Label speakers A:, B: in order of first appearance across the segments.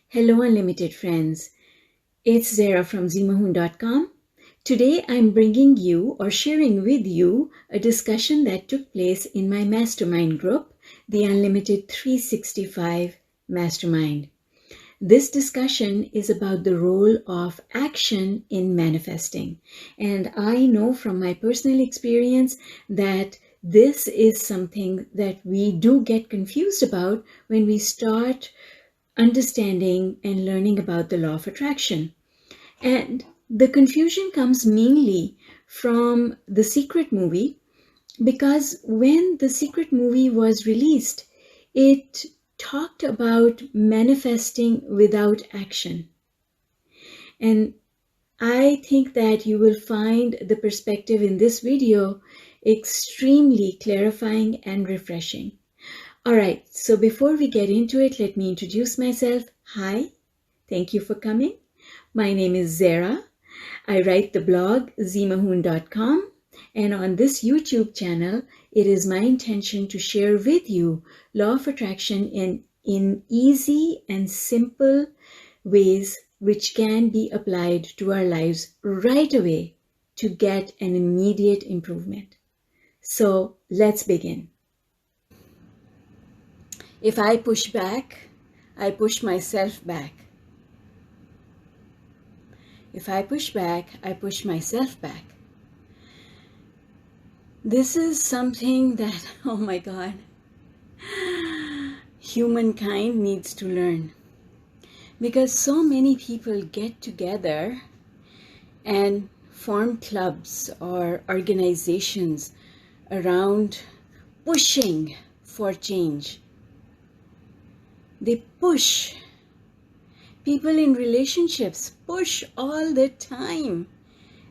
A: Hello, unlimited friends. It's Zara from ZMAHOON.com. Today, I'm bringing you or sharing with you a discussion that took place in my Mastermind Group, the Unlimited 365 Mastermind. This discussion is about the role of action in manifesting. And I know from my personal experience that this is something that we do get confused about when we start understanding and learning about the law of attraction. And the confusion comes mainly from the Secret movie, because when the Secret movie was released, it talked about manifesting without action. And I think that you will find the perspective in this video extremely clarifying and refreshing. All right, so before we get into it, let me introduce myself. Hi, thank you for coming. My name is Zara. I write the blog ZMAHOON.com, and on this YouTube channel, it is my intention to share with you law of attraction in easy and simple ways which can be applied to our lives right away to get an immediate improvement. So let's begin. If I push back, I push myself back. If I push back, I push myself back. This is something that, oh my God, humankind needs to learn. Because so many people get together and form clubs or organizations around pushing for change. They push. People in relationships push all the time.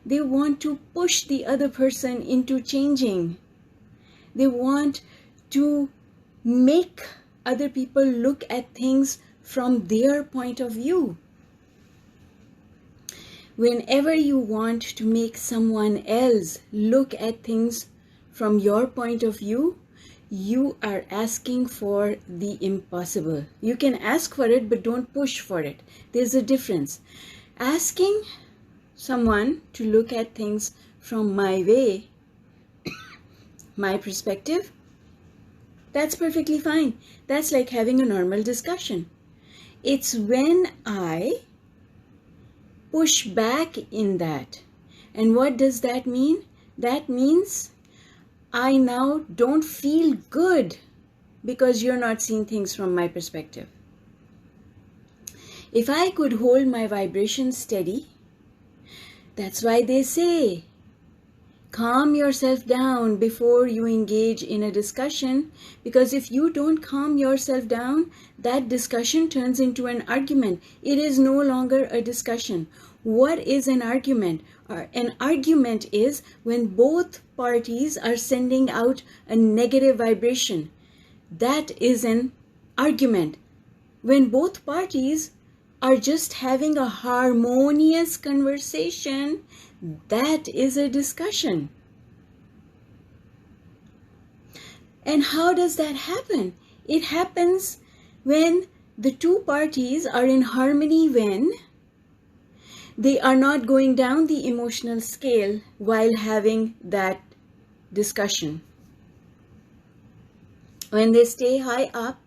A: They want to push the other person into changing. They want to make other people look at things from their point of view. Whenever you want to make someone else look at things from your point of view, you are asking for the impossible. You can ask for it, but don't push for it. There's a difference. Asking someone to look at things from my way, my perspective, that's perfectly fine. That's like having a normal discussion. It's when I push back in that. And what does that mean? That means I now don't feel good because you're not seeing things from my perspective. If I could hold my vibration steady, that's why they say, calm yourself down before you engage in a discussion, because if you don't calm yourself down, that discussion turns into an argument. It is no longer a discussion. What is an argument? An argument is when both parties are sending out a negative vibration. That is an argument. When both parties are just having a harmonious conversation, that is a discussion. And how does that happen? It happens when the two parties are in harmony, when they are not going down the emotional scale while having that discussion. When they stay high up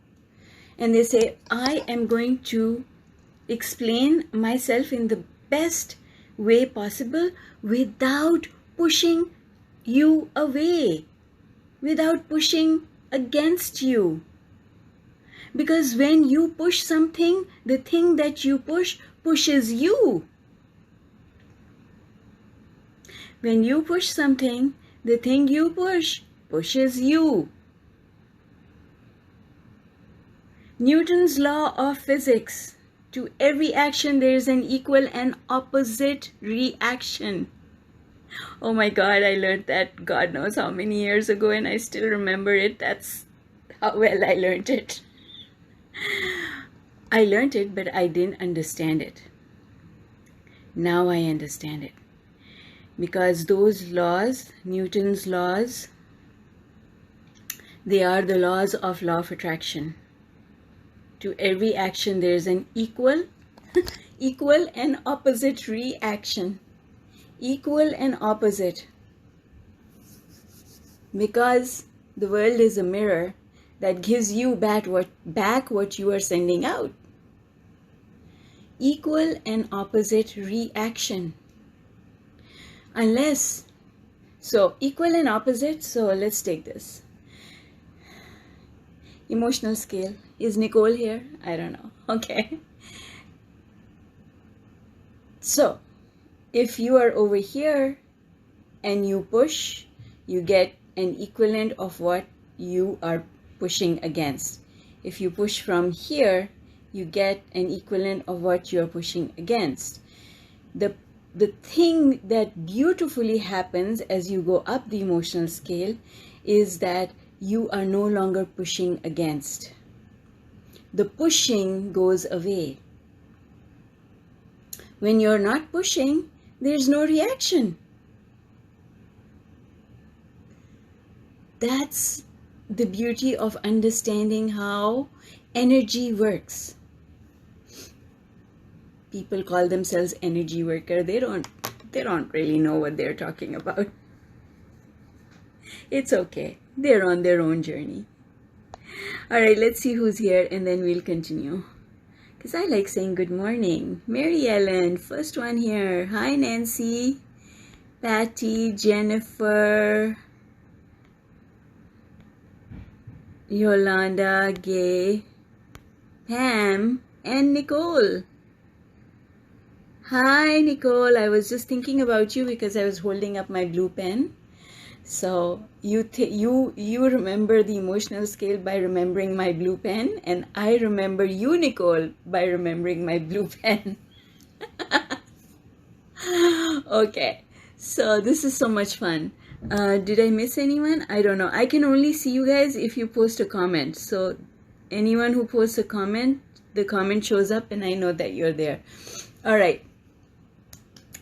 A: and they say, I am going to explain myself in the best way possible without pushing you away, without pushing against you. Because when you push something, the thing that you push pushes you. When you push something, the thing you push pushes you. Newton's law of physics. To every action, there is an equal and opposite reaction. Oh my God, I learned that God knows how many years ago, and I still remember it. That's how well I learned it. I learned it, but I didn't understand it. Now I understand it. Because those laws, Newton's laws, they are the laws of law of attraction. To every action, there's an equal and opposite reaction. Equal and opposite. Because the world is a mirror that gives you back what you are sending out. Equal and opposite reaction. Unless, so equal and opposite, so let's take this. Emotional scale. Is Nicole here? I don't know. Okay. So, if you are over here and you push, you get an equivalent of what you are pushing against. If you push from here, you get an equivalent of what you're pushing against. The thing that beautifully happens as you go up the emotional scale is that you are no longer pushing against. The pushing goes away. When you're not pushing, there's no reaction. That's the beauty of understanding how energy works. People call themselves energy worker. They don't really know what they're talking about. It's okay. They're on their own journey. All right, let's see who's here and then we'll continue. Because I like saying good morning. Mary Ellen, first one here. Hi, Nancy, Patty, Jennifer, Yolanda, Gay, Pam, and Nicole. Hi, Nicole. I was just thinking about you because I was holding up my blue pen. So you remember the emotional scale by remembering my blue pen, and I remember you, Nicole, by remembering my blue pen. Okay, so this is so much fun. Did I miss anyone? I don't know. I can only see you guys if you post a comment. So anyone who posts a comment, the comment shows up and I know that you're there. All right.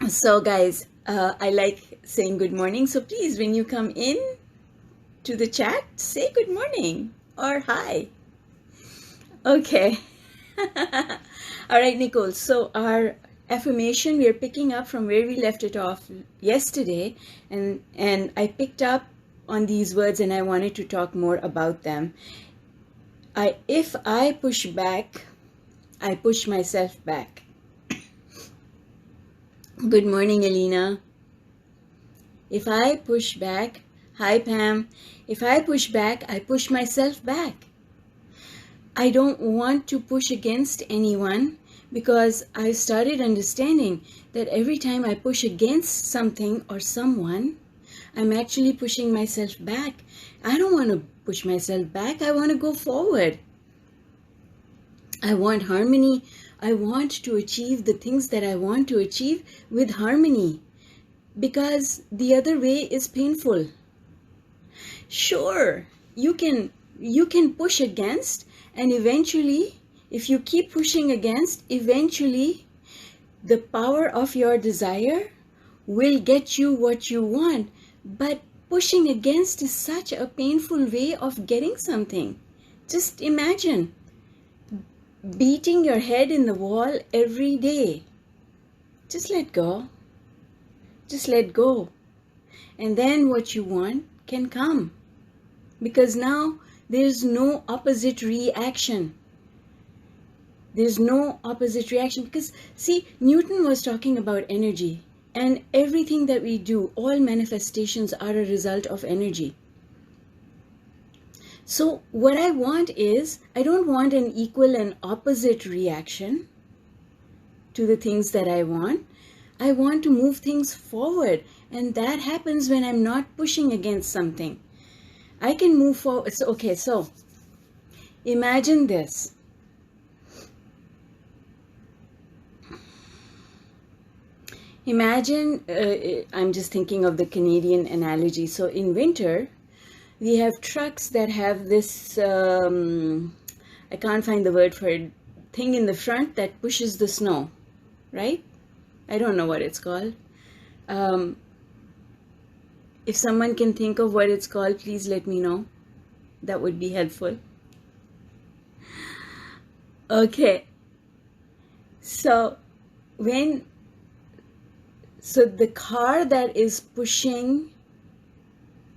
A: So guys, I like saying good morning. So please, when you come in to the chat, say good morning or hi. Okay. All right, Nicole. So our affirmation, we are picking up from where we left it off yesterday. And I picked up on these words and I wanted to talk more about them. If I push back, I push myself back. Good morning, Alina. If I push back, hi Pam, if I push back, I push myself back. I don't want to push against anyone because I started understanding that every time I push against something or someone, I'm actually pushing myself back. I don't want to push myself back. I want to go forward. I want harmony. I want to achieve the things that I want to achieve with harmony, because the other way is painful. Sure, you can push against, and eventually, if you keep pushing against, eventually the power of your desire will get you what you want. But pushing against is such a painful way of getting something. Just imagine beating your head in the wall every day. Just let go. Just let go. And then what you want can come. Because now there's no opposite reaction. There's no opposite reaction. Because see, Newton was talking about energy. And everything that we do, all manifestations are a result of energy. So what I want is, I don't want an equal and opposite reaction to the things that I want. I want to move things forward. And that happens when I'm not pushing against something. I can move forward. So, okay, so imagine this. Imagine, I'm just thinking of the Canadian analogy. So in winter, we have trucks that have this, I can't find the word for it, thing in the front that pushes the snow, right? I don't know what it's called. If someone can think of what it's called, please let me know. That would be helpful. Okay, so the car that is pushing,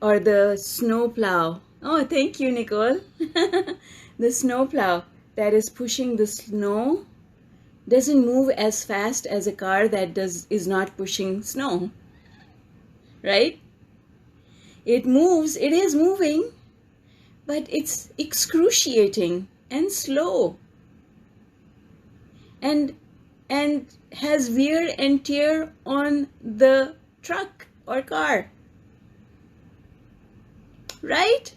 A: or the snow plow, oh, thank you, Nicole. The snow plow that is pushing the snow doesn't move as fast as a car that is not pushing snow, right? It is moving, but it's excruciating and slow, and has wear and tear on the truck or car, right?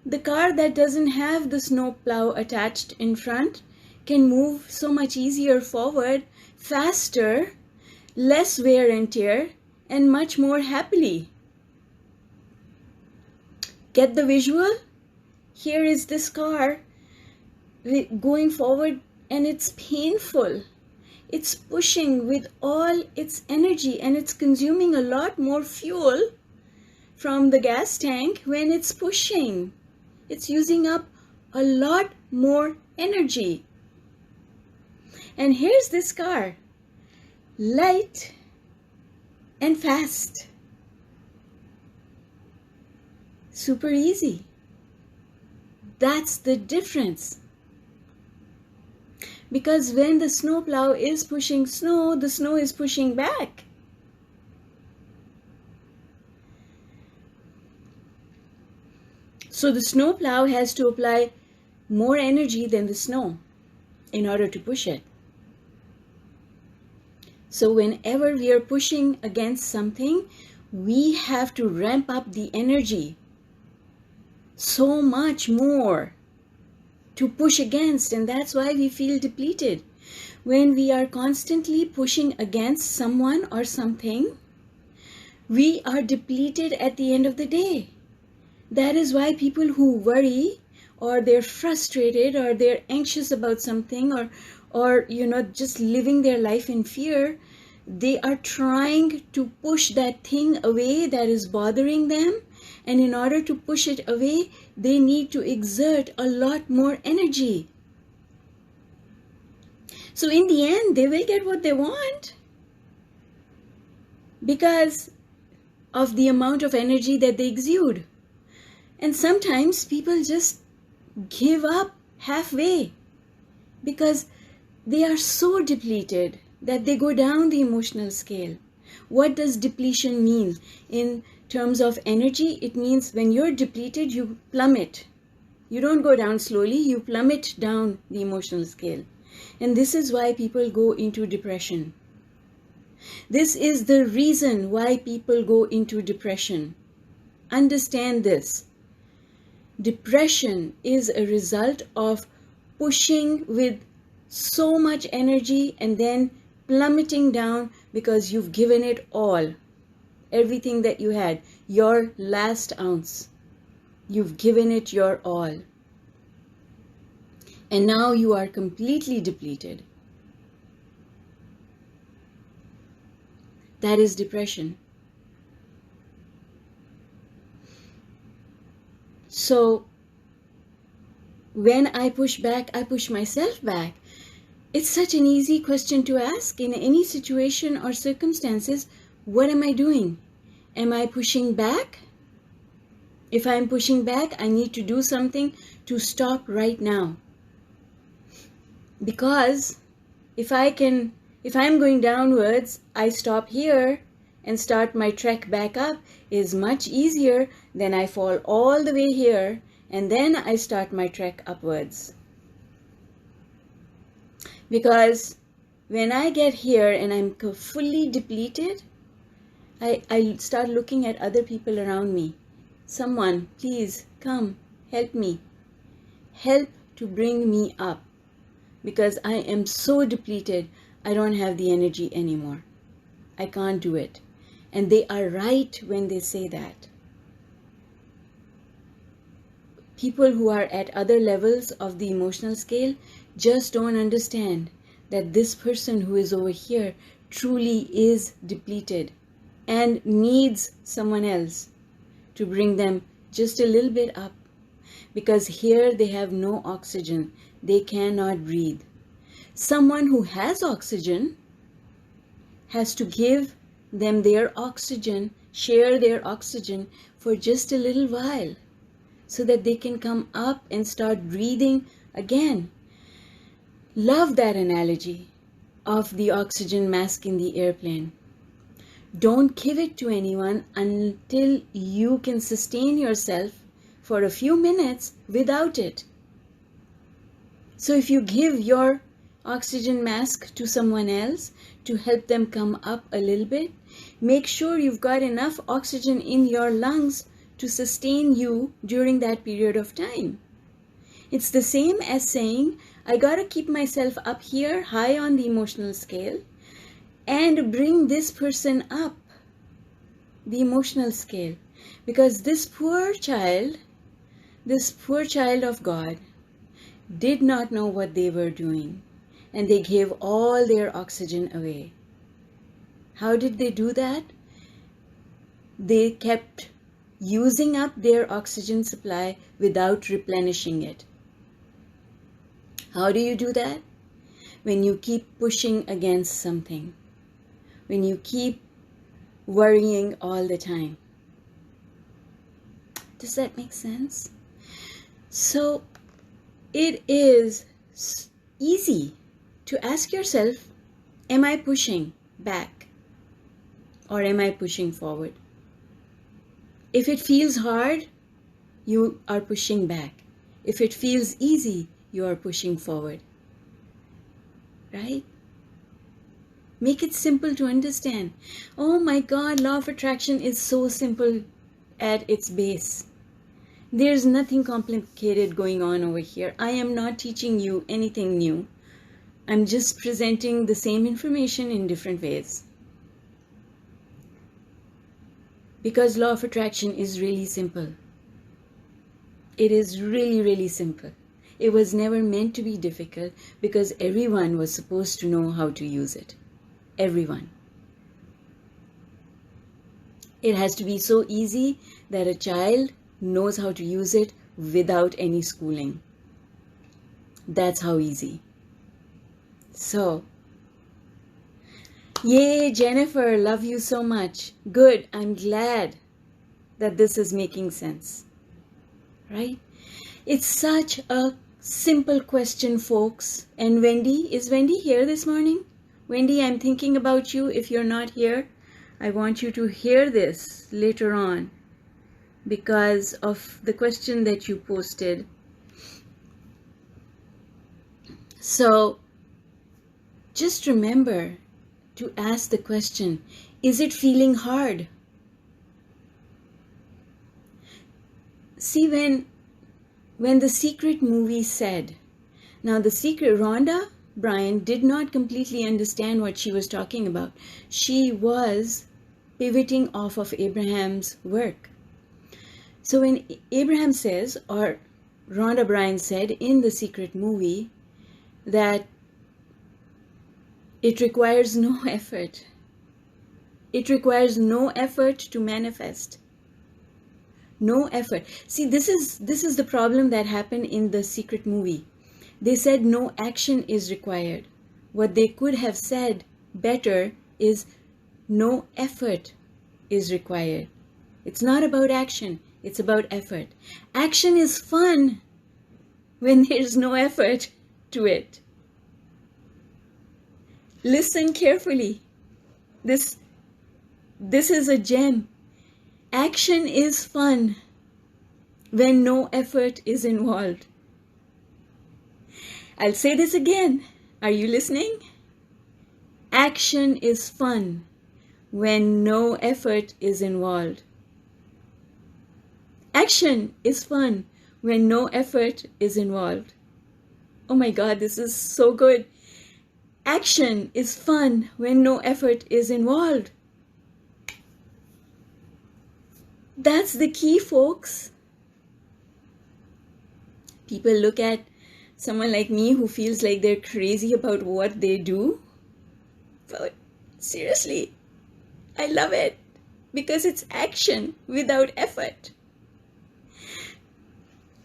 A: The car that doesn't have the snow plow attached in front can move so much easier forward, faster, less wear and tear, and much more happily. Get the visual? Here is this car going forward, and it's painful. It's pushing with all its energy, and it's consuming a lot more fuel from the gas tank when it's pushing. It's using up a lot more energy. And here's this car, light and fast. Super easy. That's the difference. Because when the snow plow is pushing snow, the snow is pushing back. So the snow plow has to apply more energy than the snow in order to push it. So whenever we are pushing against something, we have to ramp up the energy so much more to push against, and that's why we feel depleted. When we are constantly pushing against someone or something, we are depleted at the end of the day. That is why people who worry, or they're frustrated, or they're anxious about something, or just living their life in fear, they are trying to push that thing away that is bothering them. And in order to push it away, they need to exert a lot more energy. So in the end, they will get what they want because of the amount of energy that they exude. And sometimes people just give up halfway because they are so depleted that they go down the emotional scale. What does depletion mean? In terms of energy, it means when you're depleted, you plummet. You don't go down slowly, you plummet down the emotional scale. And this is why people go into depression. This is the reason why people go into depression. Understand this. Depression is a result of pushing with so much energy and then plummeting down because you've given it all. Everything that you had, your last ounce. You've given it your all. And now you are completely depleted. That is depression. So when I push back, I push myself back. It's such an easy question to ask in any situation or circumstances. What am I doing? Am I pushing back? If I'm pushing back, I need to do something to stop right now. Because if I'm going downwards, I stop here and start my trek back up is much easier than I fall all the way here and then I start my trek upwards. Because when I get here and I'm fully depleted, I start looking at other people around me. Someone, please come, help me. Help to bring me up. Because I am so depleted, I don't have the energy anymore. I can't do it. And they are right when they say that. People who are at other levels of the emotional scale just don't understand that this person who is over here truly is depleted and needs someone else to bring them just a little bit up. Because here they have no oxygen. they cannot breathe. Someone who has oxygen has to give them their oxygen, share their oxygen for just a little while so that they can come up and start breathing again. Love that analogy of the oxygen mask in the airplane. Don't give it to anyone until you can sustain yourself for a few minutes without it. So if you give your oxygen mask to someone else to help them come up a little bit, make sure you've got enough oxygen in your lungs to sustain you during that period of time. It's the same as saying, I gotta keep myself up here high on the emotional scale and bring this person up the emotional scale, because this poor child of God did not know what they were doing, and they gave all their oxygen away. How did they do that? They kept using up their oxygen supply without replenishing it. How do you do that? When you keep pushing against something. When you keep worrying all the time. Does that make sense? So it is easy to ask yourself, am I pushing back or am I pushing forward? If it feels hard, you are pushing back. If it feels easy, you are pushing forward. Right? Make it simple to understand. Oh my God, law of attraction is so simple at its base. There's nothing complicated going on over here. I am not teaching you anything new. I'm just presenting the same information in different ways. Because law of attraction is really simple. It is really, really simple. It was never meant to be difficult because everyone was supposed to know how to use it. Everyone. It has to be so easy that a child knows how to use it without any schooling. That's how easy. So, yay, Jennifer, love you so much. Good, I'm glad that this is making sense. Right? It's such a simple question, folks. And Wendy, is Wendy here this morning? Wendy, I'm thinking about you. If you're not here, I want you to hear this later on because of the question that you posted. So just remember to ask the question, is it feeling hard? See, when the Secret movie said, now the Secret, Rhonda Bryan did not completely understand what she was talking about. She was pivoting off of Abraham's work. So when Abraham says, or Rhonda Bryan said in the Secret movie, that it requires no effort. It requires no effort to manifest. No effort. See, this is the problem that happened in the Secret movie. They said no action is required. What they could have said better is no effort is required. It's not about action, it's about effort. Action is fun when there's no effort to it. Listen carefully. This is a gem. Action is fun when no effort is involved. I'll say this again. Are you listening? Action is fun when no effort is involved. Action is fun when no effort is involved. Oh my God, this is so good. Action is fun when no effort is involved. That's the key, folks. People look at someone like me who feels like they're crazy about what they do. But seriously, I love it because it's action without effort.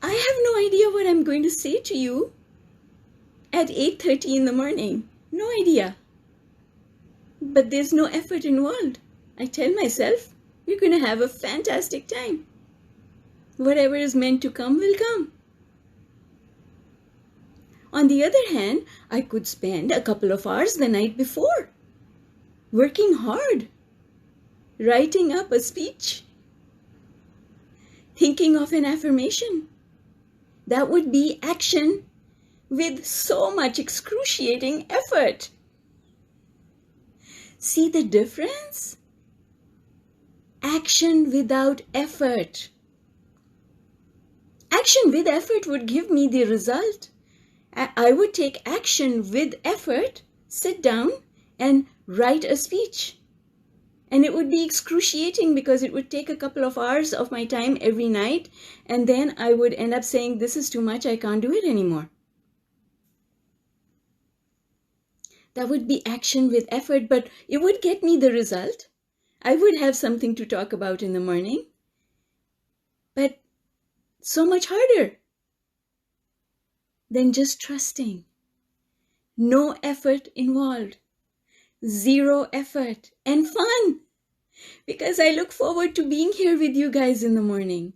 A: I have no idea what I'm going to say to you at 8:30 in the morning. No idea. But there's no effort involved. I tell myself, you're going to have a fantastic time. Whatever is meant to come will come. On the other hand, I could spend a couple of hours the night before, working hard, writing up a speech, thinking of an affirmation. That would be action with so much excruciating effort. See the difference? Action without effort. Action with effort would give me the result. I would take action with effort, sit down and write a speech. And it would be excruciating because it would take a couple of hours of my time every night. And then I would end up saying, this is too much, I can't do it anymore. That would be action with effort, but it would get me the result. I would have something to talk about in the morning. But so much harder than just trusting. No effort involved. Zero effort and fun. Because I look forward to being here with you guys in the morning.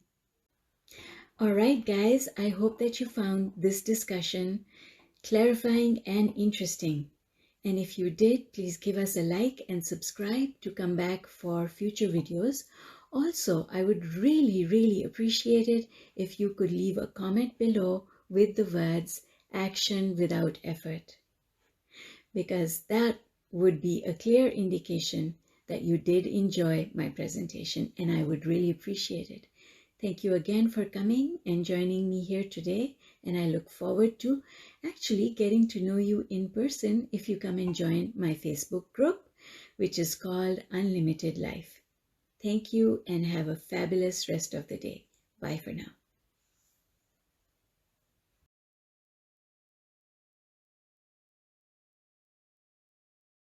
A: All right, guys, I hope that you found this discussion clarifying and interesting. And if you did, please give us a like and subscribe to come back for future videos. Also, I would really appreciate it if you could leave a comment below with the words action without effort, because that would be a clear indication that you did enjoy my presentation, and I would really appreciate it. Thank you again for coming and joining me here today, and I look forward to actually getting to know you in person if you come and join my Facebook group, which is called Unlimited Life. Thank you and have a fabulous rest of the day. Bye for now.